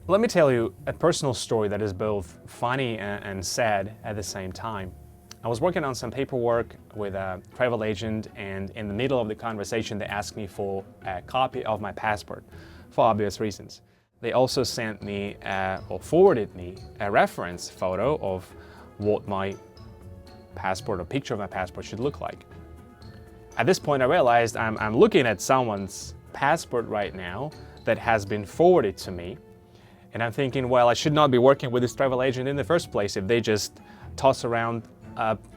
Let me tell you a personal story that is both funny and sad at the same time. I was working on some paperwork with a travel agent, and in the middle of the conversation they asked me for a copy of my passport for obvious reasons. They also sent me or forwarded me a reference photo of what my passport or picture of my passport should look like. At this point I realized I'm looking at someone's passport right now that has been forwarded to me, and I'm thinking, well, I should not be working with this travel agent in the first place if they just toss around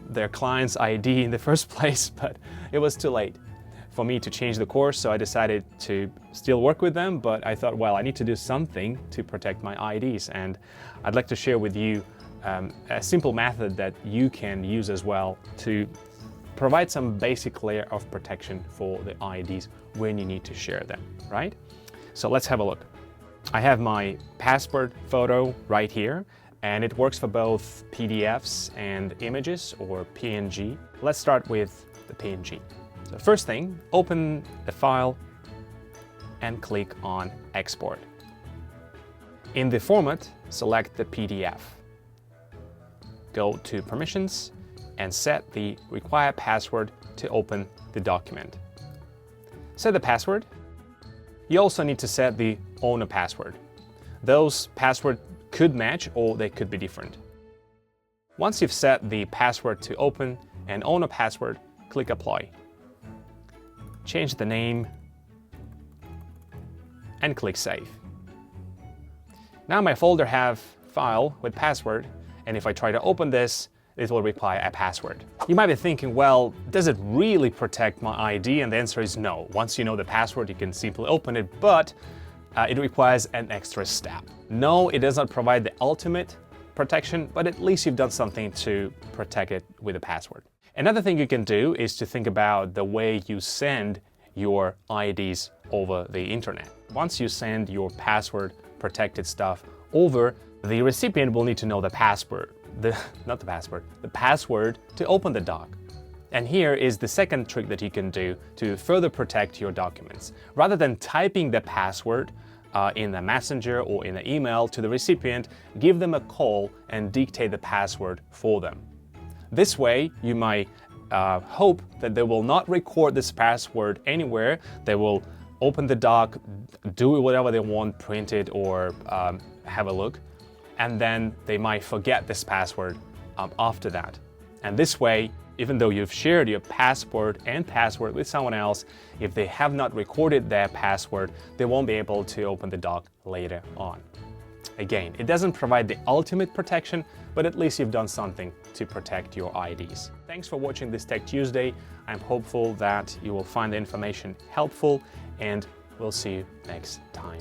their client's ID in the first place, but it was too late for me to change the course, so I decided to still work with them, but I thought, well, I need to do something to protect my IDs, and I'd like to share with you a simple method that you can use as well to provide some basic layer of protection for the IDs when you need to share them, right? So let's have a look. I have my passport photo right here, and it works for both PDFs and images or PNG. Let's start with the PNG. So first thing, open the file and click on Export. In the format, select the PDF. Go to Permissions and set the required password to open the document. Set the password. You also need to set the owner password. Those passwords could match or they could be different. Once you've set the password to open and owner password, click Apply. Change the name and click Save. Now my folder have file with password, and if I try to open this, it will require a password. You might be thinking, well, does it really protect my ID? And the answer is no. Once you know the password, you can simply open it, but it requires an extra step. No, it does not provide the ultimate protection, but at least you've done something to protect it with a password. Another thing you can do is to think about the way you send your IDs over the internet. Once you send your password protected stuff over, the recipient will need to know the password. The password to open the doc. And here is the second trick that you can do to further protect your documents. Rather than typing the password in the messenger or in the email to the recipient, give them a call and dictate the password for them. This way, you might hope that they will not record this password anywhere. They will open the doc, do whatever they want, print it or have a look, and then they might forget this password after that. And this way, even though you've shared your passport and password with someone else, if they have not recorded their password, they won't be able to open the doc later on. Again, it doesn't provide the ultimate protection, but at least you've done something to protect your IDs. Thanks for watching this Tech Tuesday. I'm hopeful that you will find the information helpful, and we'll see you next time.